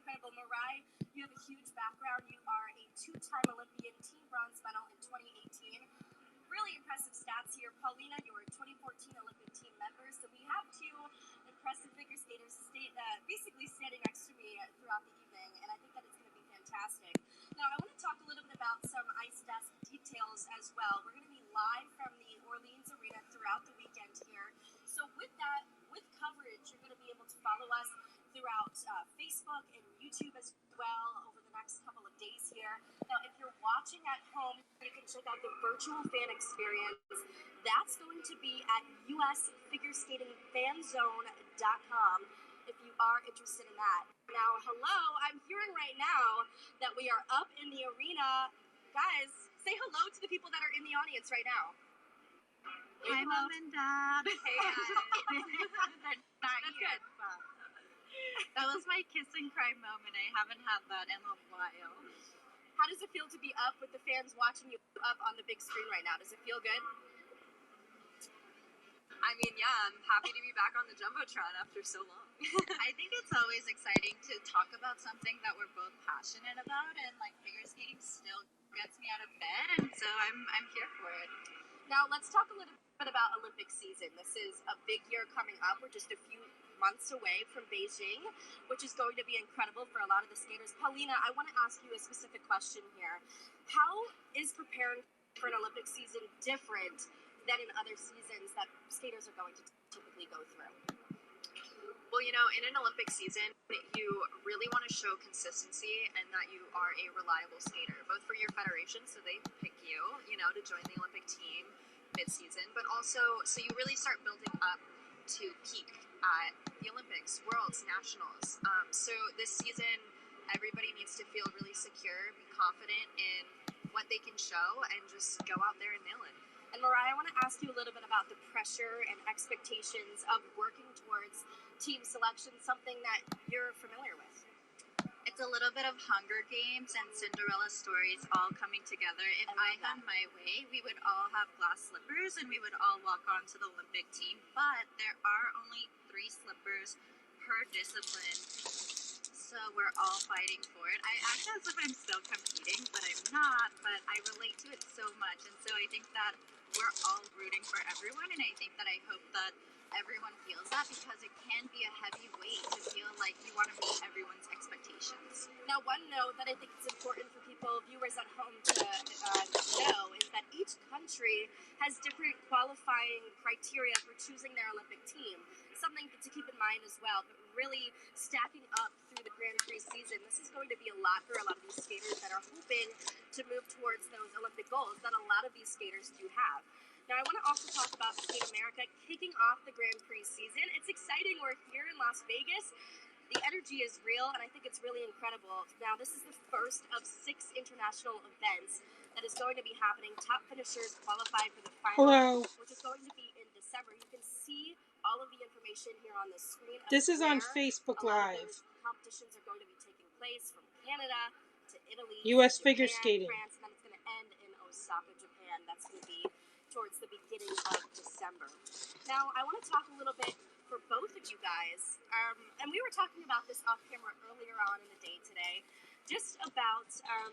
incredible. Mariah, you have a huge background. You are a two-time Olympian, team bronze medal in 2018. Really impressive stats here. Paulina, you were a 2014 Olympic team member. So we have two impressive figure skaters basically standing next to me throughout the evening, and I think that it's going to be fantastic. Now, I want to talk a little bit about some Ice Desk details as well. We're going to be live from the Orleans Arena throughout the weekend here. So with coverage, you're going to be able to follow us throughout Facebook and YouTube as well over the next couple of days here. Now, if you're watching at home, you can check out the virtual fan experience. That's going to be at usfigureskatingfanzone.com if you are interested in that. Now, hello, I'm hearing right now that we are up in the arena. Guys, say hello to the people that are in the audience right now. Hi, Mom and Dad. Hey, guys. They're not yet. That was my kiss and cry moment. I haven't had that in a while. How does it feel to be up with the fans watching you up on the big screen right now? Does it feel good? I mean, yeah, I'm happy to be back on the Jumbotron after so long. I think it's always exciting to talk about something that we're both passionate about, and like figure skating still gets me out of bed, and so I'm here for it. Now, let's talk a little bit about Olympic season. This is a big year coming up. We're just a few months away from Beijing, which is going to be incredible for a lot of the skaters. Paulina, I want to ask you a specific question here. How is preparing for an Olympic season different than in other seasons that skaters are going to typically go through? Well, you know, in an Olympic season, you really want to show consistency and that you are a reliable skater, both for your federation, so they pick you, to join the Olympic team mid-season, but also so you really start building up to peak at the Olympics, Worlds, Nationals. So this season, everybody needs to feel really secure, be confident in what they can show, and just go out there and nail it. And Mariah, I want to ask you a little bit about the pressure and expectations of working towards team selection, something that you're familiar with. It's a little bit of Hunger Games and Cinderella stories all coming together. If I had my way, we would all have glass slippers and we would all walk on to the Olympic team, but there are only 3 slippers per discipline, so we're all fighting for it. I act as if I'm still competing, but I'm not, but I relate to it so much, and so I think that we're all rooting for everyone, and I think that I hope that everyone feels that, because it can be a heavy weight to feel like you want to meet everyone's expectations. Now, one note that I think is important for viewers at home to know is that each country has different qualifying criteria for choosing their Olympic team. Something to keep in mind as well, but really stacking up through the Grand Prix season, this is going to be a lot for a lot of these skaters that are hoping to move towards those Olympic goals that a lot of these skaters do have. Now, I want to also talk about Skate America kicking off the Grand Prix season. It's exciting. We're here in Las Vegas. The energy is real, and I think it's really incredible. Now, this is the first of 6 international events that is going to be happening. Top finishers qualify for the final, which is going to be in December. You can see all of the information here on the screen. This is on Facebook Live. Competitions are going to be taking place from Canada to Italy, U.S. Japan, figure skating. France, and then it's going to end in Osaka, Japan. That's going to be towards the beginning of December. Now, I want to talk a little bit for both of you guys, and we were talking about this off camera earlier on in the day today, just about a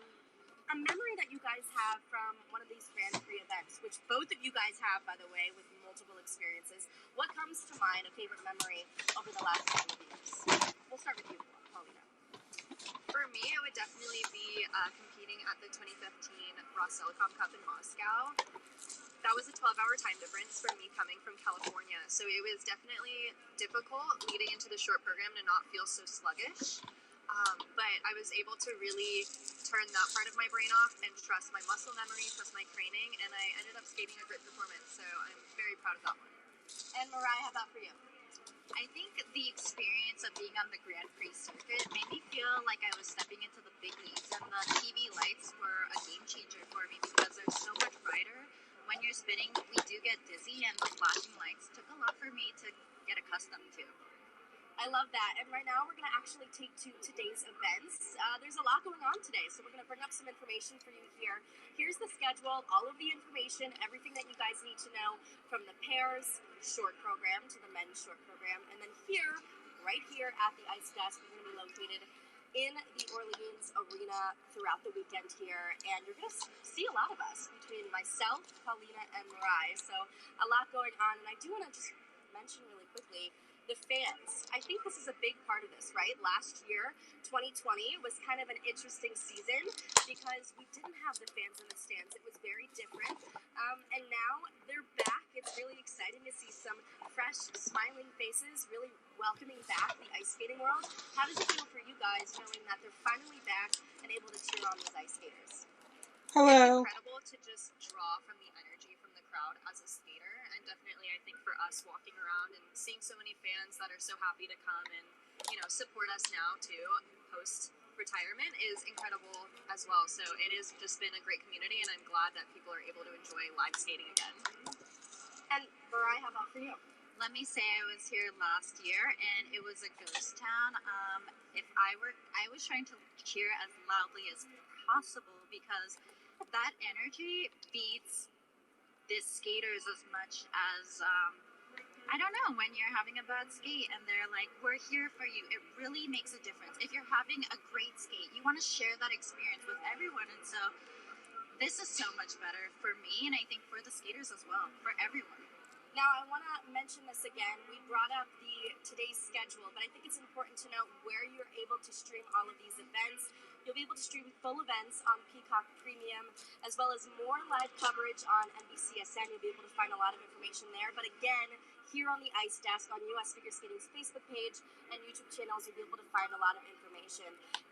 memory that you guys have from one of these Grand Prix events, which both of you guys have, by the way, with multiple experiences. What comes to mind, a favorite memory over the last couple of years? We'll start with you, Paulina. For me, it would definitely be competing at the 2015 Rostelecom Cup in Moscow. That was a 12-hour time difference for me coming from California, so it was definitely difficult leading into the short program to not feel so sluggish. But I was able to really turn that part of my brain off and trust my muscle memory, trust my training, and I ended up skating a great performance, so I'm very proud of that one. And Mariah, how about for you? I think the experience of being on the Grand Prix circuit made me feel like I was stepping into the big leagues, and the TV lights were a game changer for me because they're so much brighter. When you're spinning, we do get dizzy, and the flashing lights took a lot for me to get accustomed to. I love that. And right now we're going to actually take to today's events. There's a lot going on today, so we're going to bring up some information for you here. Here's the schedule, all of the information, everything that you guys need to know from the pairs short program to the men's short program. And then here, right here at the Ice Desk, we're going to be located in the Orleans Arena throughout the weekend here, and you're going to see a lot of us between myself, Paulina, and Mirai. So a lot going on, and I do want to just mention really quickly the fans. I think this is a big part of this, right? Last year, 2020, was kind of an interesting season because we didn't have the fans in the stands. It was very different. And now they're back. It's really exciting to see some fresh, smiling faces, really welcoming back the ice skating world. How does it feel for you guys knowing that they're finally back and able to cheer on these ice skaters? Hello. It's incredible to just draw from the energy from the crowd as a skater, and definitely I think for us walking around and seeing so many fans that are so happy to come and support us now too post retirement is incredible as well. So it has just been a great community, and I'm glad that people are able to enjoy live skating again. And Mirai, how about for you? Let me say I was here last year and it was a ghost town. I was trying to cheer as loudly as possible because that energy beats the skaters as much as I don't know, when you're having a bad skate and they're like, we're here for you, it really makes a difference. If you're having a great skate, you want to share that experience with everyone. And so this is so much better for me, and I think for the skaters as well, for everyone. Now, I want to mention this again. We brought up today's schedule, but I think it's important to note where you're able to stream all of these events. You'll be able to stream full events on Peacock Premium, as well as more live coverage on NBCSN. You'll be able to find a lot of information there. But again, here on the Ice Desk on US Figure Skating's Facebook page and YouTube channels, you'll be able to find a lot of information.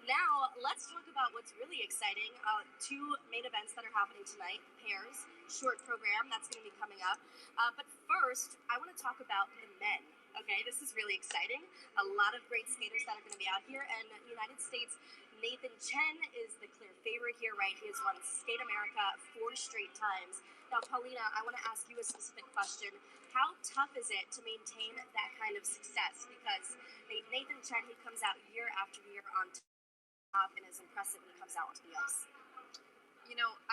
Now, let's talk about what's really exciting. Two main events that are happening tonight. Pairs, short program, that's going to be coming up. But first, I want to talk about the men. Okay, this is really exciting. A lot of great skaters that are going to be out here, and United States, Nathan Chen is the clear favorite here, right? He has won Skate America 4 straight times. Now, Paulina, I want to ask you a specific question. How tough is it to maintain that kind of success? Because Nathan Chen, he comes out year after year on top and is impressive when he comes out onto the ice.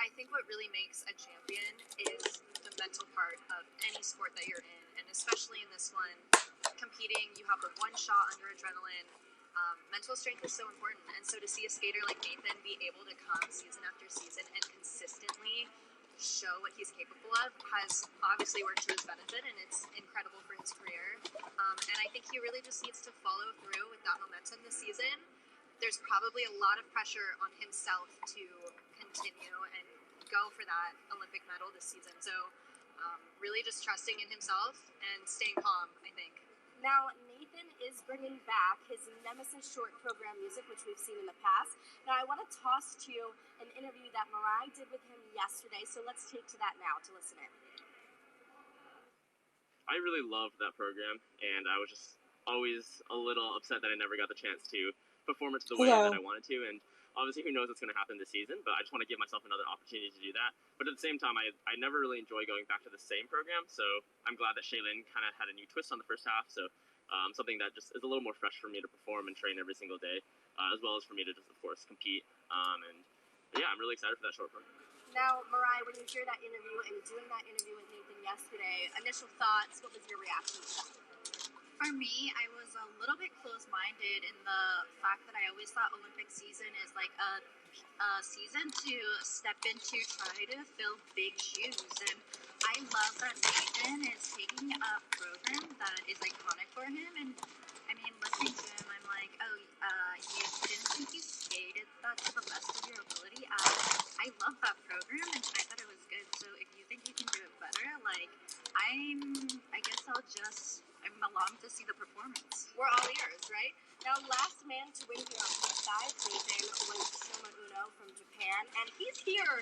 I think what really makes a champion is the mental part of any sport that you're in, and especially in this one, competing, you have the one shot under adrenaline. Mental strength is so important, and so to see a skater like Nathan be able to come season after season and consistently show what he's capable of has obviously worked to his benefit, and it's incredible for his career. And I think he really just needs to follow through with that momentum this season. There's probably a lot of pressure on himself to continue and go for that Olympic medal this season. So really just trusting in himself and staying calm, I think. Now, Nathan is bringing back his Nemesis short program music, which we've seen in the past. Now, I want to toss to you an interview that Mirai did with him yesterday, so let's take to that now to listen in. I really loved that program, and I was just always a little upset that I never got the chance to perform it to the way that I wanted to, and obviously who knows what's going to happen this season, but I just want to give myself another opportunity to do that. But at the same time, I never really enjoy going back to the same program, so I'm glad that Shaylin kind of had a new twist on the first half, so something that just is a little more fresh for me to perform and train every single day, as well as for me to just, of course, compete. And yeah, I'm really excited for that short program. Now, Mirai, when you hear that interview and doing that interview with Nathan yesterday, initial thoughts, what was your reaction to that? For me, I was a little bit close-minded in the fact that I always thought Olympic season is like a season to step into, try to fill big shoes. And I love that Nathan is taking a program that is iconic for him. And I mean, listening to him, I'm like, you didn't think you skated that to the best of your ability. I love that program, and I thought it was good. So if you think you can do it better, I'm along to see the performance. We're all ears, right? Now, last man to win here on the side, Nathan, was Shoma Uno from Japan, and he's here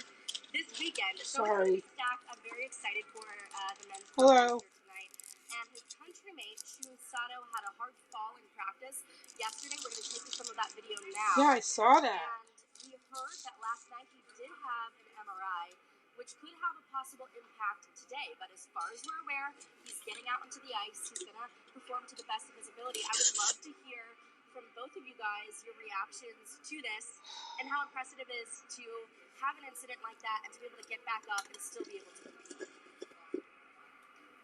this weekend. Sorry. I'm very excited for the men's Hello. here tonight. And his countrymate, Shun Sato, had a hard fall in practice yesterday. We're going to take you some of that video now. Yeah, I saw that. And we heard that last night he did have an MRI, which could have a possible impact today. But as far as we're aware, he's getting out onto the ice. He's going to perform to the best of his ability. I would love to hear from both of you guys your reactions to this and how impressive it is to have an incident like that and to be able to get back up and still be able to compete.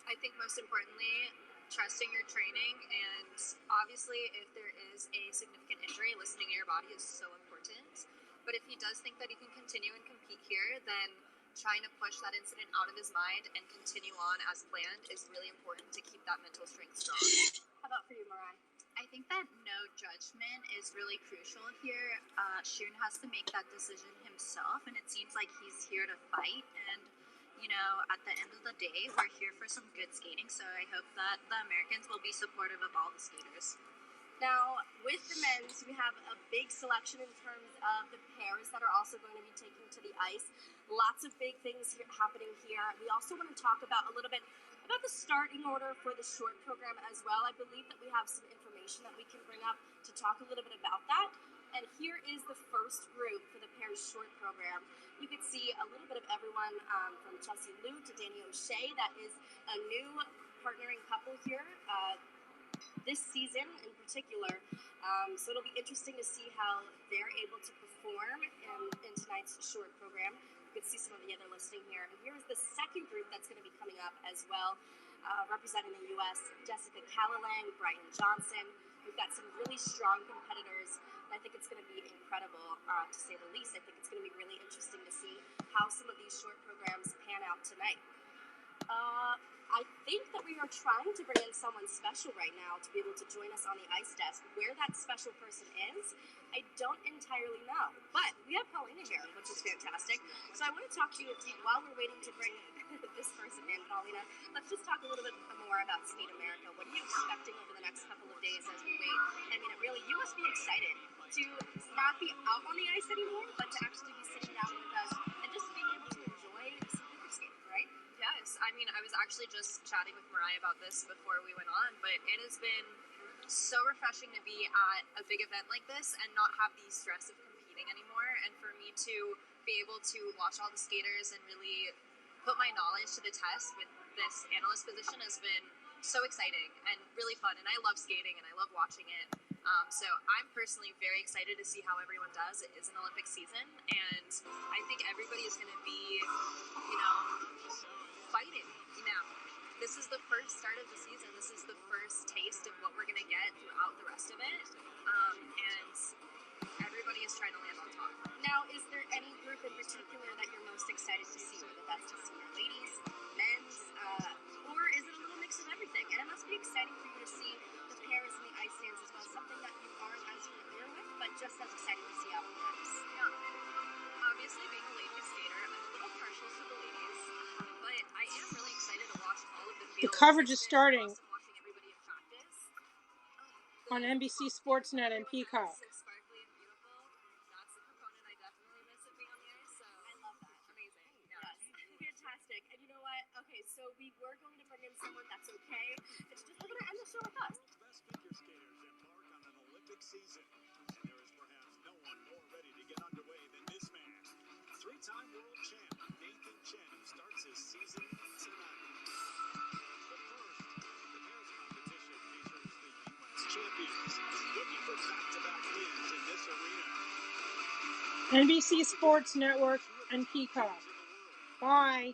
I think most importantly, trusting your training, and obviously if there is a significant injury, listening to your body is so important. But if he does think that he can continue and compete here, then trying to push that incident out of his mind and continue on as planned is really important to keep that mental strength strong. How about for you, Mariah? I think that no judgment is really crucial here. Shun has to make that decision himself, and it seems like he's here to fight. And, you know, at the end of the day, we're here for some good skating, so I hope that the Americans will be supportive of all the skaters. Now, with the men's, we have a big selection in terms of the pairs that are also going to be taking to the ice. Lots of big things happening here. We also want to talk about a little bit about the starting order for the short program as well. I believe that we have some information that we can bring up to talk a little bit about that. And here is the first group for the pairs short program. You can see a little bit of everyone from Chelsea Liu to Danny O'Shea. That is a new partnering couple here this season in particular. So it'll be interesting to see how they're able to perform in tonight's short program. You can see some of the other listing here. And here's the second group that's going to be coming up as well, representing the U.S. Jessica Callalang, Brian Johnson. We've got some really strong competitors, and I think it's going to be incredible, to say the least. I think it's going to be really interesting to see how some of these short programs pan out tonight. I think that we are trying to bring in someone special right now to be able to join us on the ice desk. Where that special person is, I don't entirely know. But we have Paulina here, which is fantastic. So I want to talk to you while we're waiting to bring this person in, Paulina. Let's just talk a little bit more about Skate America. What are you expecting over the next couple of days as we wait? I mean, you must be excited to not be out on the ice anymore, but to actually be sitting down with us and just being able to enjoy some figure skating, right? Yes, I mean, I was actually just chatting with Mariah about this before we went on, but it has been so refreshing to be at a big event like this and not have the stress of competing anymore, and for me to be able to watch all the skaters and really put my knowledge to the test with this analyst position has been so exciting and really fun, and I love skating and I love watching it. So I'm personally very excited to see how everyone does. It is an Olympic season, and I think everybody is going to be, fighting now. This is the first start of the season. This is the first taste of what we're going to get throughout the rest of it, and everybody is trying to land on top. Now, is there any group in particular that you're most excited to see, whether that's to see your ladies, men's, or is it a little mix of everything? And it must be exciting for you to see the pairs in the ice stands as well, something that you aren't as familiar with, but just as exciting to see out on the ice. Yeah. Obviously, being a lady skater, I'm a little partial to the ladies, but I am really excited to watch all of the field. The coverage is starting Awesome watching everybody in practice. on NBC Sportsnet and Peacock. So sparkly and beautiful. That's the component I definitely miss it being on the ice. So I love that. amazing. Yeah. Yes. Fantastic. And you know what? Okay, so we were going to bring in someone that's okay. It's just we're going to end the show with us. Best figure skaters embark on an Olympic season, and there is perhaps no one more ready to get underway than this man. Three-time world champ Nathan Chen starts his season tonight. But first, the pairs competition features the U.S. champions looking for back-to-back wins in this arena. NBC Sports Network and Peacock. Bye.